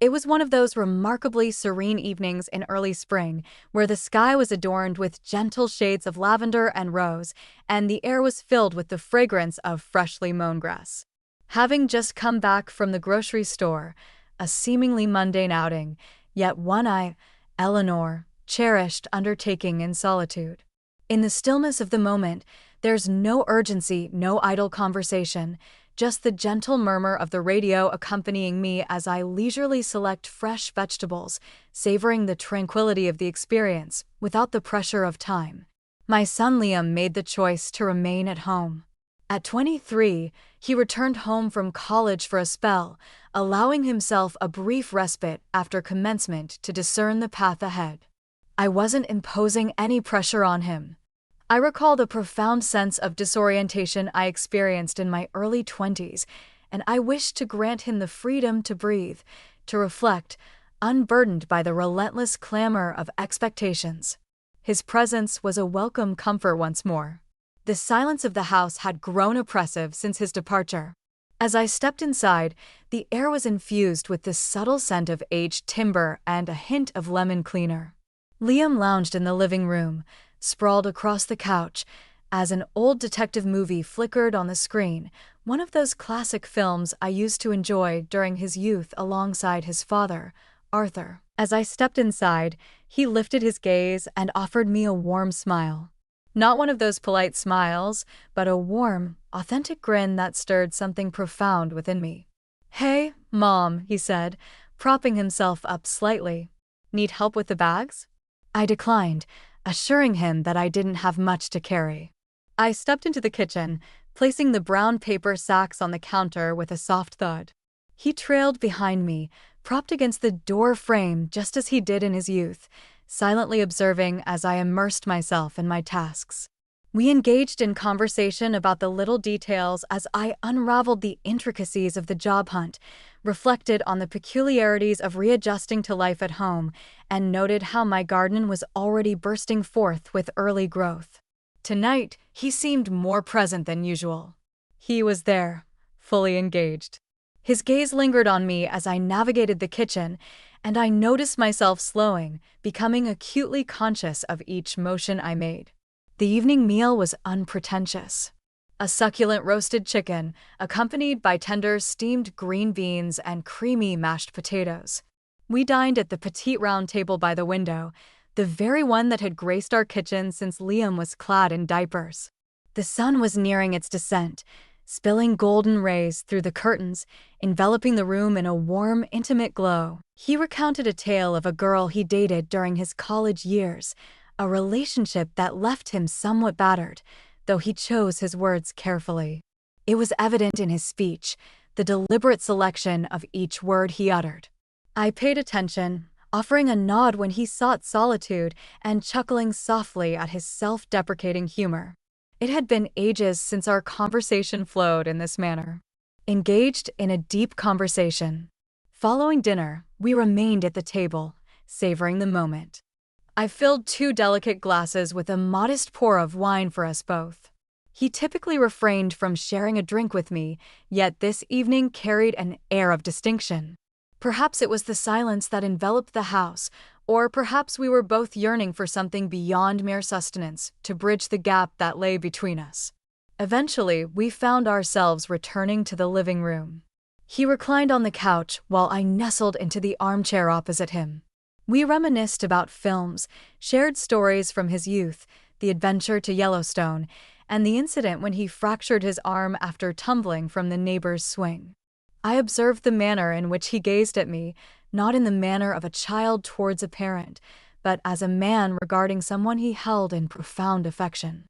It was one of those remarkably serene evenings in early spring, where the sky was adorned with gentle shades of lavender and rose, and the air was filled with the fragrance of freshly mown grass. Having just come back from the grocery store, a seemingly mundane outing, yet one Eleanor, cherished undertaking in solitude. In the stillness of the moment, there's no urgency, no idle conversation, just the gentle murmur of the radio accompanying me as I leisurely select fresh vegetables, savoring the tranquility of the experience without the pressure of time. My son Liam made the choice to remain at home. At 23, he returned home from college for a spell, allowing himself a brief respite after commencement to discern the path ahead. I wasn't imposing any pressure on him. I recall the profound sense of disorientation I experienced in my early 20s, and I wished to grant him the freedom to breathe, to reflect, unburdened by the relentless clamor of expectations. His presence was a welcome comfort once more. The silence of the house had grown oppressive since his departure. As I stepped inside, the air was infused with the subtle scent of aged timber and a hint of lemon cleaner. Liam lounged in the living room, sprawled across the couch, as an old detective movie flickered on the screen, one of those classic films I used to enjoy during his youth alongside his father, Arthur. As I stepped inside, he lifted his gaze and offered me a warm smile. Not one of those polite smiles, but a warm, authentic grin that stirred something profound within me. "Hey, Mom," he said, propping himself up slightly. "Need help with the bags?" I declined, assuring him that I didn't have much to carry. I stepped into the kitchen, placing the brown paper sacks on the counter with a soft thud. He trailed behind me, propped against the door frame just as he did in his youth, silently observing as I immersed myself in my tasks. We engaged in conversation about the little details as I unraveled the intricacies of the job hunt, reflected on the peculiarities of readjusting to life at home, and noted how my garden was already bursting forth with early growth. Tonight, he seemed more present than usual. He was there, fully engaged. His gaze lingered on me as I navigated the kitchen, and I noticed myself slowing, becoming acutely conscious of each motion I made. The evening meal was unpretentious. A succulent roasted chicken, accompanied by tender steamed green beans and creamy mashed potatoes. We dined at the petite round table by the window, the very one that had graced our kitchen since Liam was clad in diapers. The sun was nearing its descent, spilling golden rays through the curtains, enveloping the room in a warm, intimate glow. He recounted a tale of a girl he dated during his college years, a relationship that left him somewhat battered, though he chose his words carefully. It was evident in his speech, the deliberate selection of each word he uttered. I paid attention, offering a nod when he sought solitude and chuckling softly at his self-deprecating humor. It had been ages since our conversation flowed in this manner. Engaged in a deep conversation. Following dinner, we remained at the table, savoring the moment. I filled 2 delicate glasses with a modest pour of wine for us both. He typically refrained from sharing a drink with me, yet this evening carried an air of distinction. Perhaps it was the silence that enveloped the house, or perhaps we were both yearning for something beyond mere sustenance to bridge the gap that lay between us. Eventually, we found ourselves returning to the living room. He reclined on the couch while I nestled into the armchair opposite him. We reminisced about films, shared stories from his youth, the adventure to Yellowstone, and the incident when he fractured his arm after tumbling from the neighbor's swing. I observed the manner in which he gazed at me, not in the manner of a child towards a parent, but as a man regarding someone he held in profound affection.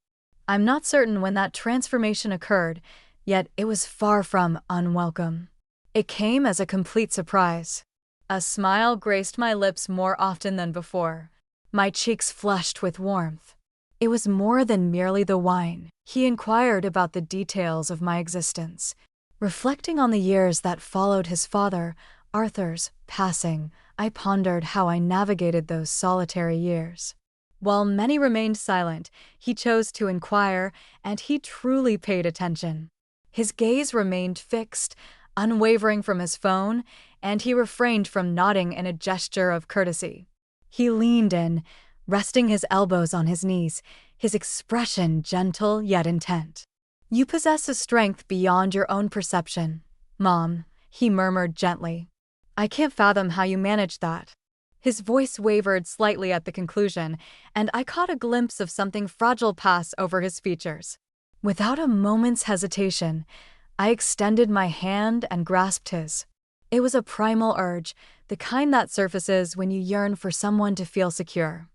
I'm not certain when that transformation occurred, yet it was far from unwelcome. It came as a complete surprise. A smile graced my lips more often than before. My cheeks flushed with warmth. It was more than merely the wine. He inquired about the details of my existence. Reflecting on the years that followed his father, Arthur's, passing, I pondered how I navigated those solitary years. While many remained silent, he chose to inquire, and he truly paid attention. His gaze remained fixed, unwavering from his phone, and he refrained from nodding in a gesture of courtesy. He leaned in, resting his elbows on his knees, his expression gentle yet intent. "You possess a strength beyond your own perception, Mom," he murmured gently. "I can't fathom how you manage that." His voice wavered slightly at the conclusion, and I caught a glimpse of something fragile pass over his features. Without a moment's hesitation, I extended my hand and grasped his. It was a primal urge, the kind that surfaces when you yearn for someone to feel secure.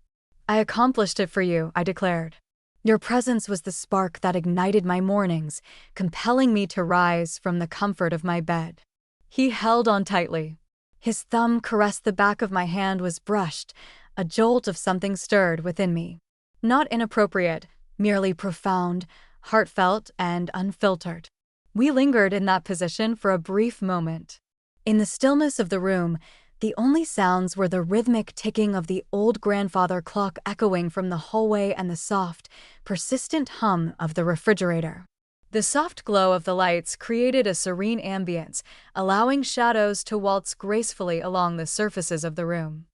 "I accomplished it for you," I declared. "Your presence was the spark that ignited my mornings, compelling me to rise from the comfort of my bed." He held on tightly. His thumb caressed the back of my hand was brushed, a jolt of something stirred within me. Not inappropriate, merely profound, heartfelt, and unfiltered. We lingered in that position for a brief moment. In the stillness of the room, the only sounds were the rhythmic ticking of the old grandfather clock echoing from the hallway and the soft, persistent hum of the refrigerator. The soft glow of the lights created a serene ambience, allowing shadows to waltz gracefully along the surfaces of the room.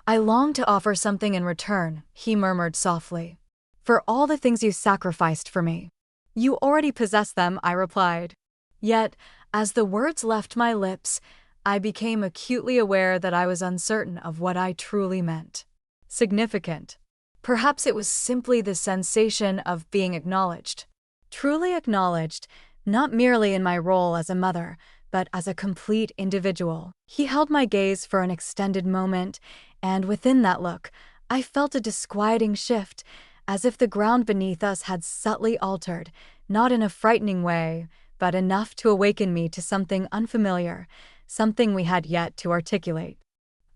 "I long to offer something in return," he murmured softly. "For all the things you sacrificed for me." "You already possess them," I replied. Yet, as the words left my lips, I became acutely aware that I was uncertain of what I truly meant. Significant. Perhaps it was simply the sensation of being acknowledged. Truly acknowledged, not merely in my role as a mother, but as a complete individual. He held my gaze for an extended moment, and within that look, I felt a disquieting shift, as if the ground beneath us had subtly altered, not in a frightening way, but enough to awaken me to something unfamiliar, something we had yet to articulate.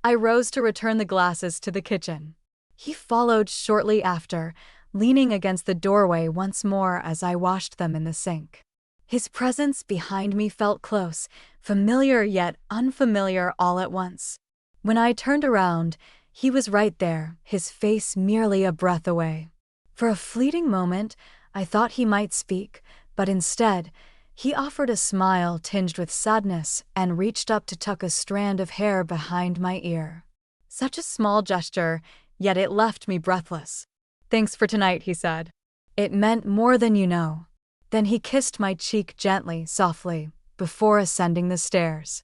I rose to return the glasses to the kitchen. He followed shortly after, leaning against the doorway once more as I washed them in the sink. His presence behind me felt close, familiar yet unfamiliar all at once. When I turned around, he was right there, his face merely a breath away. For a fleeting moment, I thought he might speak, but instead, he offered a smile tinged with sadness and reached up to tuck a strand of hair behind my ear. Such a small gesture, yet it left me breathless. "Thanks for tonight," he said. "It meant more than you know." Then he kissed my cheek gently, softly, before ascending the stairs.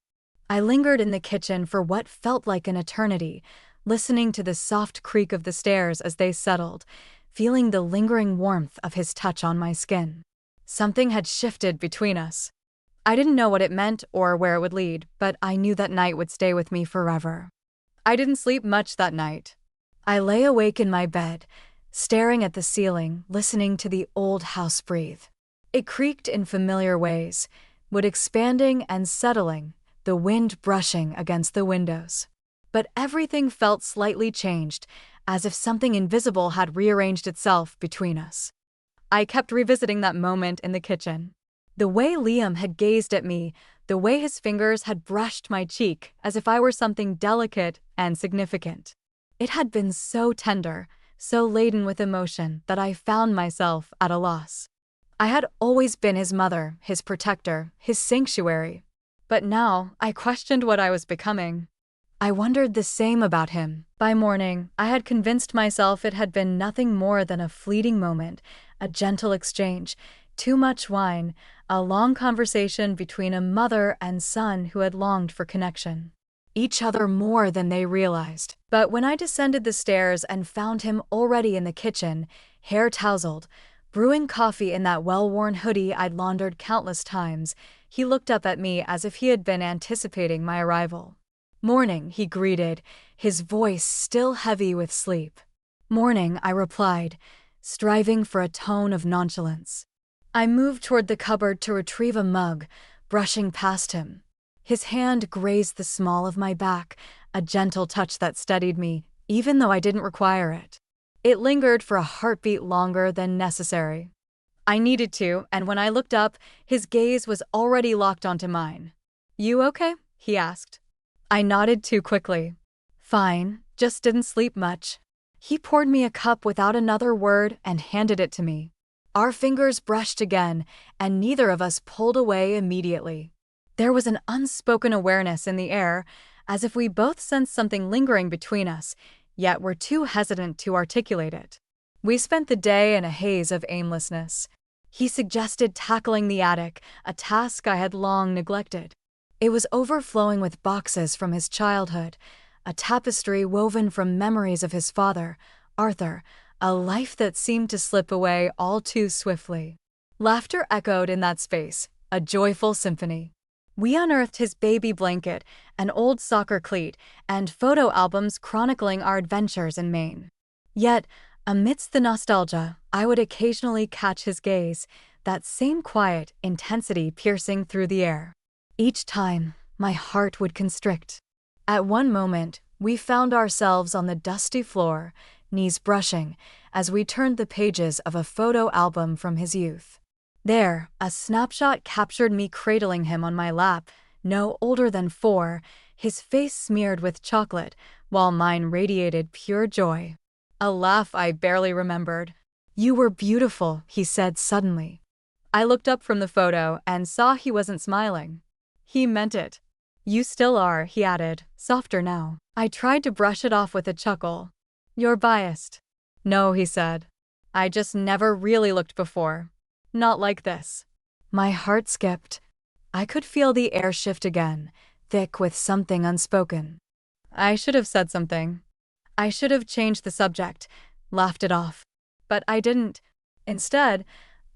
I lingered in the kitchen for what felt like an eternity, listening to the soft creak of the stairs as they settled, feeling the lingering warmth of his touch on my skin. Something had shifted between us. I didn't know what it meant or where it would lead, but I knew that night would stay with me forever. I didn't sleep much that night. I lay awake in my bed, staring at the ceiling, listening to the old house breathe. It creaked in familiar ways, wood expanding and settling, the wind brushing against the windows. But everything felt slightly changed, as if something invisible had rearranged itself between us. I kept revisiting that moment in the kitchen. The way Liam had gazed at me, the way his fingers had brushed my cheek as if I were something delicate and significant. It had been so tender, so laden with emotion that I found myself at a loss. I had always been his mother, his protector, his sanctuary. But now I questioned what I was becoming. I wondered the same about him. By morning, I had convinced myself it had been nothing more than a fleeting moment, a gentle exchange, too much wine, a long conversation between a mother and son who had longed for connection. Each other more than they realized. But when I descended the stairs and found him already in the kitchen, hair tousled, brewing coffee in that well-worn hoodie I'd laundered countless times, he looked up at me as if he had been anticipating my arrival. "Morning," he greeted, his voice still heavy with sleep. "Morning," I replied, striving for a tone of nonchalance. I moved toward the cupboard to retrieve a mug, brushing past him. His hand grazed the small of my back, a gentle touch that steadied me, even though I didn't require it. It lingered for a heartbeat longer than necessary. I needed to, and when I looked up, his gaze was already locked onto mine. "You okay?" he asked. I nodded too quickly. "Fine, just didn't sleep much." He poured me a cup without another word and handed it to me. Our fingers brushed again, and neither of us pulled away immediately. There was an unspoken awareness in the air, as if we both sensed something lingering between us, yet were too hesitant to articulate it. We spent the day in a haze of aimlessness. He suggested tackling the attic, a task I had long neglected. It was overflowing with boxes from his childhood, a tapestry woven from memories of his father, Arthur, a life that seemed to slip away all too swiftly. Laughter echoed in that space, a joyful symphony. We unearthed his baby blanket, an old soccer cleat, and photo albums chronicling our adventures in Maine. Yet, amidst the nostalgia, I would occasionally catch his gaze, that same quiet intensity piercing through the air. Each time, my heart would constrict. At one moment, we found ourselves on the dusty floor, knees brushing, as we turned the pages of a photo album from his youth. There, a snapshot captured me cradling him on my lap, no older than 4, his face smeared with chocolate, while mine radiated pure joy. A laugh I barely remembered. "You were beautiful," he said suddenly. I looked up from the photo and saw he wasn't smiling. He meant it. "You still are," he added, softer now. I tried to brush it off with a chuckle. "You're biased." "No," he said. "I just never really looked before. Not like this." My heart skipped. I could feel the air shift again, thick with something unspoken. I should have said something. I should have changed the subject, laughed it off. But I didn't. Instead,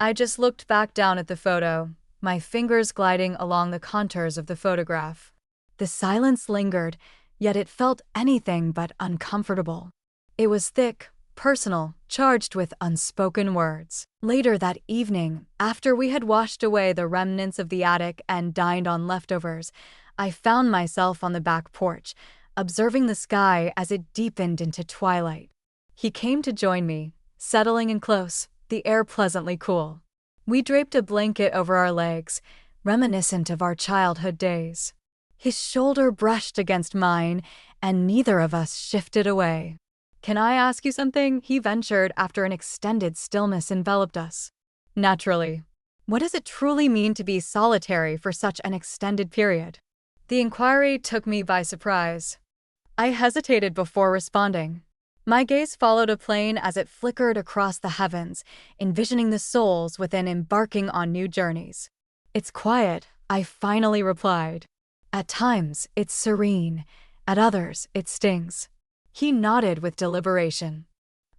I just looked back down at the photo, my fingers gliding along the contours of the photograph. The silence lingered, yet it felt anything but uncomfortable. It was thick, personal, charged with unspoken words. Later that evening, after we had washed away the remnants of the attic and dined on leftovers, I found myself on the back porch, observing the sky as it deepened into twilight. He came to join me, settling in close, the air pleasantly cool. We draped a blanket over our legs, reminiscent of our childhood days. His shoulder brushed against mine, and neither of us shifted away. "Can I ask you something?" he ventured after an extended stillness enveloped us. "Naturally. What does it truly mean to be solitary for such an extended period?" The inquiry took me by surprise. I hesitated before responding. My gaze followed a plane as it flickered across the heavens, envisioning the souls within embarking on new journeys. "It's quiet," I finally replied. "At times, it's serene. At others, it stings." He nodded with deliberation.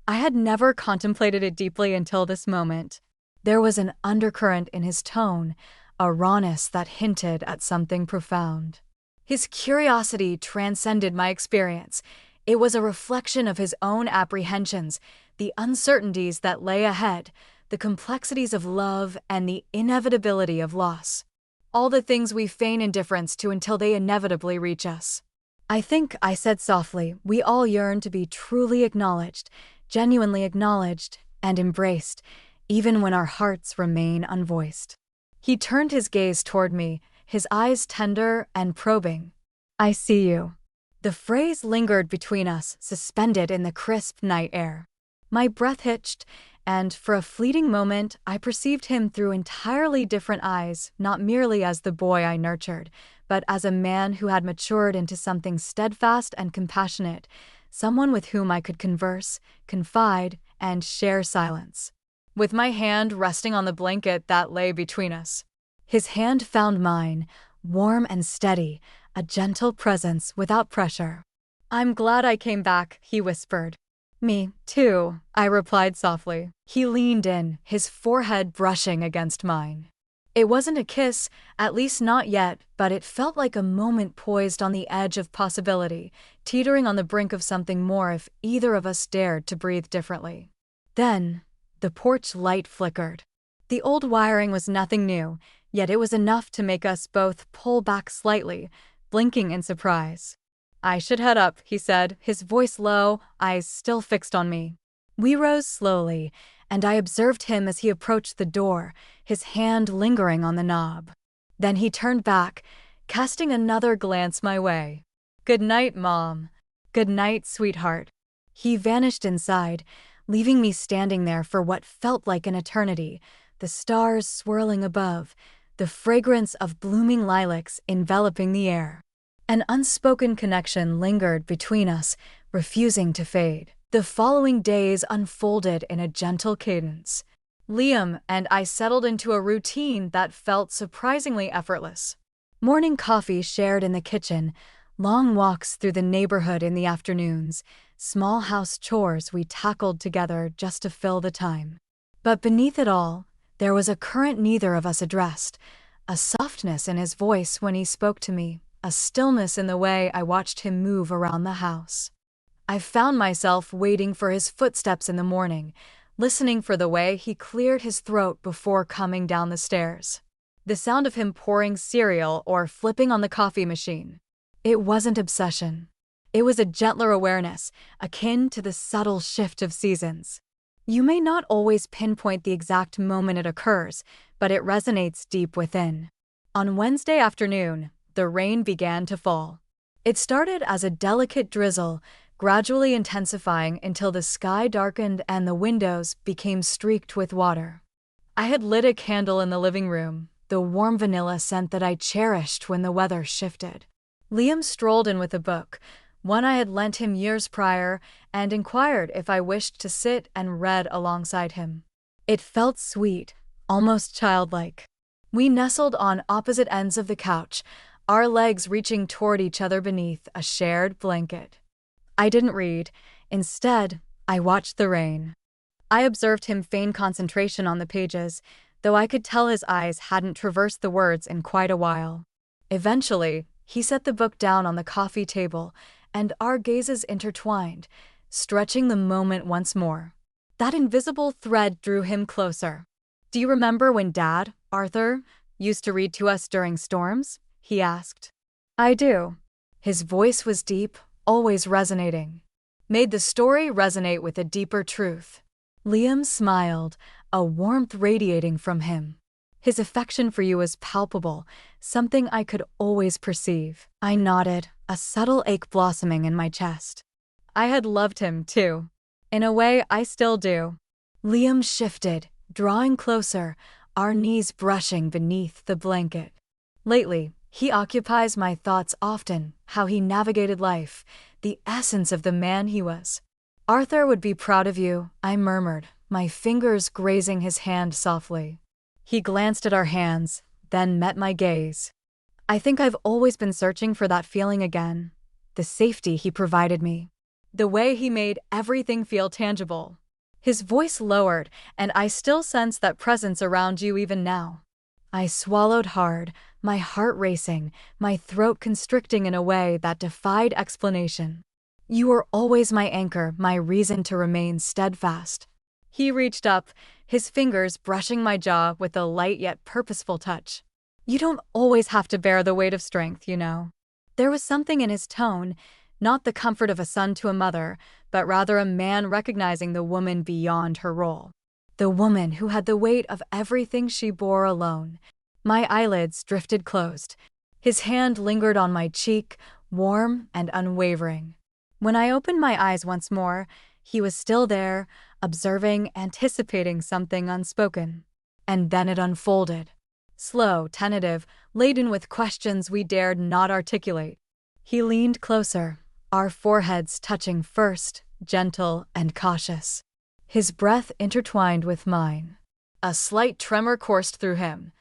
I had never contemplated it deeply until this moment. There was an undercurrent in his tone, a rawness that hinted at something profound. His curiosity transcended my experience. It was a reflection of his own apprehensions, the uncertainties that lay ahead, the complexities of love, and the inevitability of loss. All the things we feign indifference to until they inevitably reach us. "I think," I said softly, "we all yearn to be truly acknowledged, genuinely acknowledged, and embraced, even when our hearts remain unvoiced." He turned his gaze toward me, his eyes tender and probing. "I see you." The phrase lingered between us, suspended in the crisp night air. My breath hitched, and for a fleeting moment I perceived him through entirely different eyes, not merely as the boy I nurtured, but as a man who had matured into something steadfast and compassionate, someone with whom I could converse, confide, and share silence. With my hand resting on the blanket that lay between us, his hand found mine, warm and steady, a gentle presence without pressure. "I'm glad I came back," he whispered. "Me, too," I replied softly. He leaned in, his forehead brushing against mine. It wasn't a kiss, at least not yet, but it felt like a moment poised on the edge of possibility, teetering on the brink of something more if either of us dared to breathe differently. Then, the porch light flickered. The old wiring was nothing new, yet it was enough to make us both pull back slightly, blinking in surprise. "I should head up," he said, his voice low, eyes still fixed on me. We rose slowly, and I observed him as he approached the door, his hand lingering on the knob. Then he turned back, casting another glance my way. "Good night, Mom." "Good night, sweetheart." He vanished inside, leaving me standing there for what felt like an eternity, the stars swirling above, the fragrance of blooming lilacs enveloping the air. An unspoken connection lingered between us, refusing to fade. The following days unfolded in a gentle cadence. Liam and I settled into a routine that felt surprisingly effortless. Morning coffee shared in the kitchen, long walks through the neighborhood in the afternoons, small house chores we tackled together just to fill the time. But beneath it all, there was a current neither of us addressed, a softness in his voice when he spoke to me, a stillness in the way I watched him move around the house. I found myself waiting for his footsteps in the morning, listening for the way he cleared his throat before coming down the stairs. The sound of him pouring cereal or flipping on the coffee machine. It wasn't obsession. It was a gentler awareness, akin to the subtle shift of seasons. You may not always pinpoint the exact moment it occurs, but it resonates deep within. On Wednesday afternoon, the rain began to fall. It started as a delicate drizzle, gradually intensifying until the sky darkened and the windows became streaked with water. I had lit a candle in the living room, the warm vanilla scent that I cherished when the weather shifted. Liam strolled in with a book, one I had lent him years prior, and inquired if I wished to sit and read alongside him. It felt sweet, almost childlike. We nestled on opposite ends of the couch, our legs reaching toward each other beneath a shared blanket. I didn't read. Instead, I watched the rain. I observed him feign concentration on the pages, though I could tell his eyes hadn't traversed the words in quite a while. Eventually, he set the book down on the coffee table, and our gazes intertwined, stretching the moment once more. That invisible thread drew him closer. "Do you remember when Dad, Arthur, used to read to us during storms?" he asked. "I do." His voice was deep, always resonating. Made the story resonate with a deeper truth. Liam smiled, a warmth radiating from him. His affection for you was palpable, something I could always perceive. I nodded, a subtle ache blossoming in my chest. I had loved him, too. In a way, I still do. Liam shifted, drawing closer, our knees brushing beneath the blanket. Lately, he occupies my thoughts often, how he navigated life, the essence of the man he was. "Arthur would be proud of you," I murmured, my fingers grazing his hand softly. He glanced at our hands, then met my gaze. I think I've always been searching for that feeling again, the safety he provided me, the way he made everything feel tangible. His voice lowered, and I still sense that presence around you even now. I swallowed hard, my heart racing, my throat constricting in a way that defied explanation. You were always my anchor, my reason to remain steadfast. He reached up, his fingers brushing my jaw with a light yet purposeful touch. You don't always have to bear the weight of strength, you know. There was something in his tone, not the comfort of a son to a mother, but rather a man recognizing the woman beyond her role. The woman who had the weight of everything she bore alone. My eyelids drifted closed. His hand lingered on my cheek, warm and unwavering. When I opened my eyes once more, he was still there, observing, anticipating something unspoken. And then it unfolded. Slow, tentative, laden with questions we dared not articulate. He leaned closer, our foreheads touching first, gentle and cautious. His breath intertwined with mine. A slight tremor coursed through him.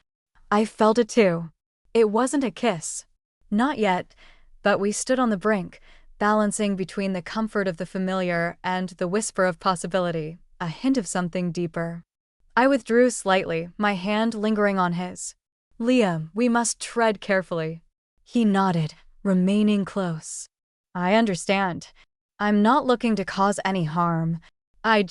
I felt it too. It wasn't a kiss. Not yet, but we stood on the brink, balancing between the comfort of the familiar and the whisper of possibility, a hint of something deeper. I withdrew slightly, my hand lingering on his. "Liam, we must tread carefully." He nodded, remaining close. "I understand. I'm not looking to cause any harm. I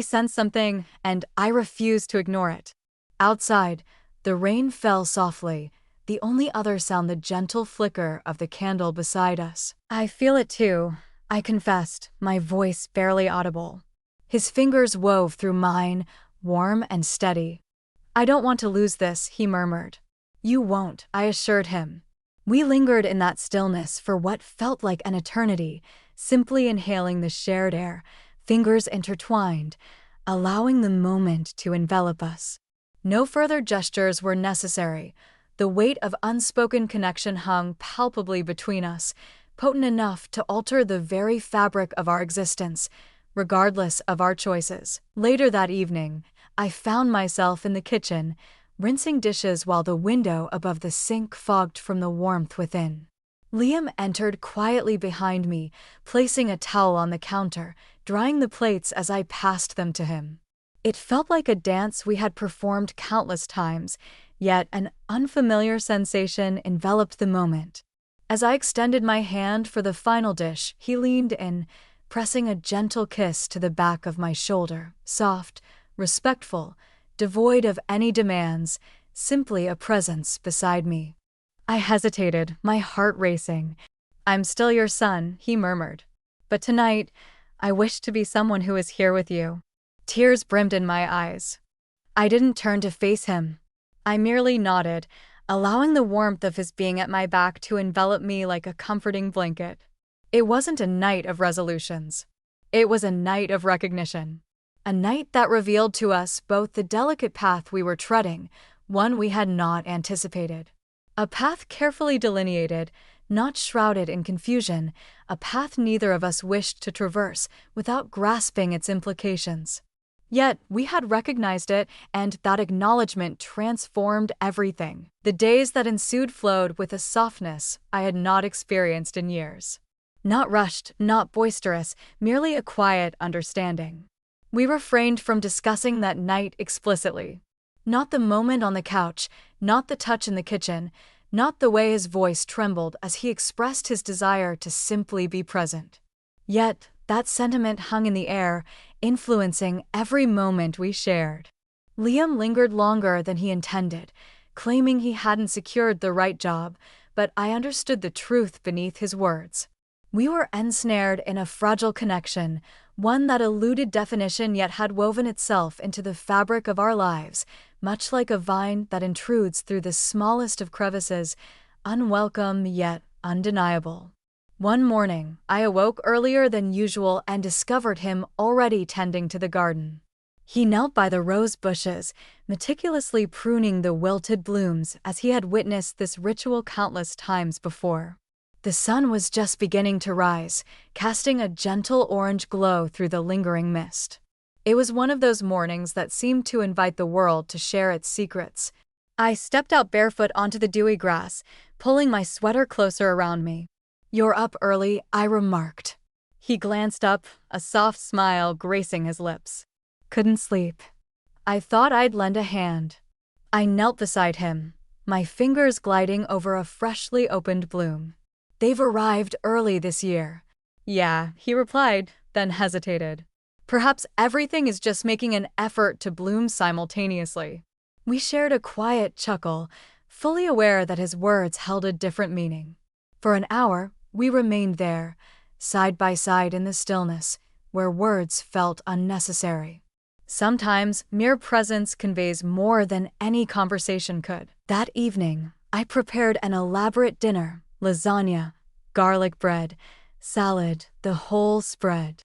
sensed something, and I refused to ignore it." Outside, the rain fell softly, the only other sound the gentle flicker of the candle beside us. "I feel it too," I confessed, my voice barely audible. His fingers wove through mine, warm and steady. "I don't want to lose this," he murmured. "You won't," I assured him. We lingered in that stillness for what felt like an eternity, simply inhaling the shared air, fingers intertwined, allowing the moment to envelop us. No further gestures were necessary. The weight of unspoken connection hung palpably between us, potent enough to alter the very fabric of our existence, regardless of our choices. Later that evening, I found myself in the kitchen, rinsing dishes while the window above the sink fogged from the warmth within. Liam entered quietly behind me, placing a towel on the counter, drying the plates as I passed them to him. It felt like a dance we had performed countless times, yet an unfamiliar sensation enveloped the moment. As I extended my hand for the final dish, he leaned in, pressing a gentle kiss to the back of my shoulder, soft, respectful, devoid of any demands, simply a presence beside me. I hesitated, my heart racing. "I'm still your son," he murmured. "But tonight, I wish to be someone who is here with you." Tears brimmed in my eyes. I didn't turn to face him. I merely nodded, allowing the warmth of his being at my back to envelop me like a comforting blanket. It wasn't a night of resolutions. It was a night of recognition. A night that revealed to us both the delicate path we were treading, one we had not anticipated. A path carefully delineated, not shrouded in confusion, a path neither of us wished to traverse without grasping its implications. Yet, we had recognized it, and that acknowledgement transformed everything. The days that ensued flowed with a softness I had not experienced in years. Not rushed, not boisterous, merely a quiet understanding. We refrained from discussing that night explicitly. Not the moment on the couch, not the touch in the kitchen, not the way his voice trembled as he expressed his desire to simply be present. Yet, that sentiment hung in the air, influencing every moment we shared. Liam lingered longer than he intended, claiming he hadn't secured the right job, but I understood the truth beneath his words. We were ensnared in a fragile connection, one that eluded definition yet had woven itself into the fabric of our lives, much like a vine that intrudes through the smallest of crevices, unwelcome yet undeniable. One morning, I awoke earlier than usual and discovered him already tending to the garden. He knelt by the rose bushes, meticulously pruning the wilted blooms as he had witnessed this ritual countless times before. The sun was just beginning to rise, casting a gentle orange glow through the lingering mist. It was one of those mornings that seemed to invite the world to share its secrets. I stepped out barefoot onto the dewy grass, pulling my sweater closer around me. "You're up early," I remarked. He glanced up, a soft smile gracing his lips. "Couldn't sleep. I thought I'd lend a hand." I knelt beside him, my fingers gliding over a freshly opened bloom. "They've arrived early this year." "Yeah," he replied, then hesitated. "Perhaps everything is just making an effort to bloom simultaneously." We shared a quiet chuckle, fully aware that his words held a different meaning. For an hour, we remained there, side by side in the stillness, where words felt unnecessary. Sometimes, mere presence conveys more than any conversation could. That evening, I prepared an elaborate dinner, lasagna, garlic bread, salad, the whole spread.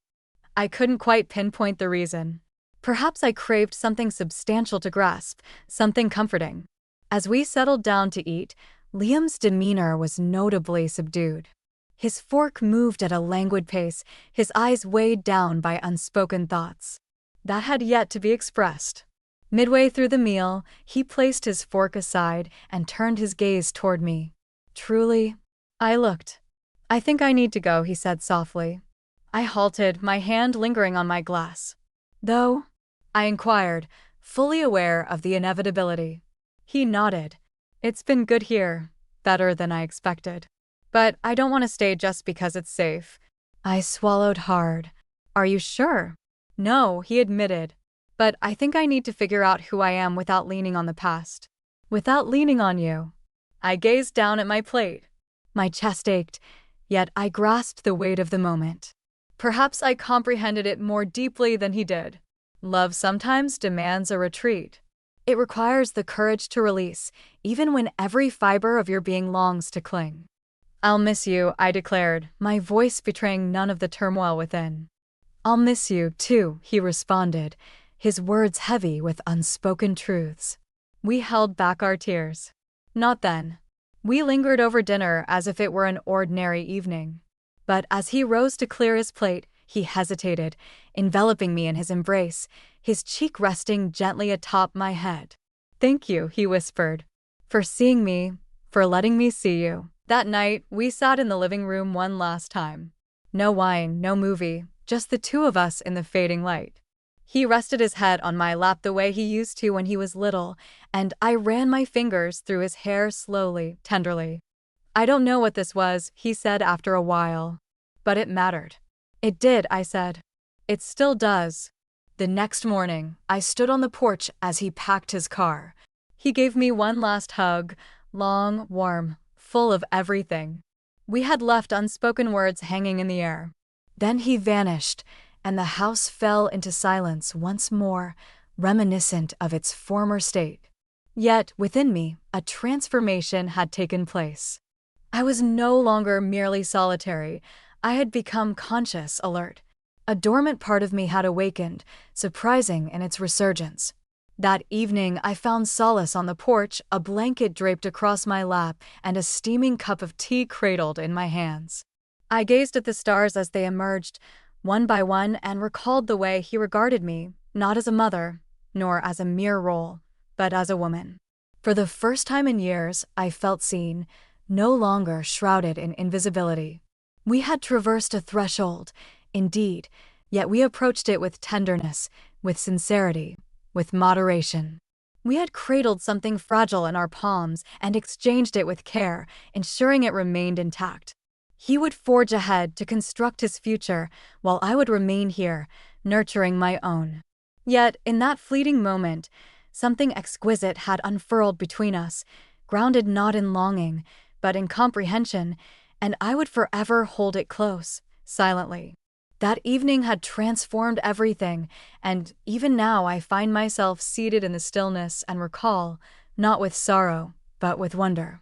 I couldn't quite pinpoint the reason. Perhaps I craved something substantial to grasp, something comforting. As we settled down to eat, Liam's demeanor was notably subdued. His fork moved at a languid pace, his eyes weighed down by unspoken thoughts that had yet to be expressed. Midway through the meal, he placed his fork aside and turned his gaze toward me. "Truly?" I looked. "I think I need to go," he said softly. I halted, my hand lingering on my glass. "Though?" I inquired, fully aware of the inevitability. He nodded. "It's been good here, better than I expected. But I don't want to stay just because it's safe." I swallowed hard. "Are you sure?" "No," he admitted. "But I think I need to figure out who I am without leaning on the past." "Without leaning on you?" I gazed down at my plate. My chest ached, yet I grasped the weight of the moment. Perhaps I comprehended it more deeply than he did. Love sometimes demands a retreat. It requires the courage to release, even when every fiber of your being longs to cling. "I'll miss you," I declared, my voice betraying none of the turmoil within. "I'll miss you, too," he responded, his words heavy with unspoken truths. We held back our tears. Not then. We lingered over dinner as if it were an ordinary evening. But as he rose to clear his plate, he hesitated, enveloping me in his embrace, his cheek resting gently atop my head. "Thank you," he whispered, "for seeing me, for letting me see you." That night, we sat in the living room one last time. No wine, no movie, just the two of us in the fading light. He rested his head on my lap the way he used to when he was little, and I ran my fingers through his hair slowly, tenderly. "I don't know what this was," he said after a while. "But it mattered." "It did," I said. "It still does." The next morning, I stood on the porch as he packed his car. He gave me one last hug, long, warm, full of everything. We had left unspoken words hanging in the air. Then he vanished, and the house fell into silence once more, reminiscent of its former state. Yet, within me, a transformation had taken place. I was no longer merely solitary. I had become conscious, alert. A dormant part of me had awakened, surprising in its resurgence. That evening, I found solace on the porch, a blanket draped across my lap and a steaming cup of tea cradled in my hands. I gazed at the stars as they emerged, one by one, and recalled the way he regarded me, not as a mother, nor as a mere role, but as a woman. For the first time in years, I felt seen, no longer shrouded in invisibility. We had traversed a threshold, indeed, yet we approached it with tenderness, with sincerity, with moderation. We had cradled something fragile in our palms and exchanged it with care, ensuring it remained intact. He would forge ahead to construct his future, while I would remain here, nurturing my own. Yet, in that fleeting moment, something exquisite had unfurled between us, grounded not in longing, but in comprehension, and I would forever hold it close, silently. That evening had transformed everything, and even now I find myself seated in the stillness and recall, not with sorrow, but with wonder.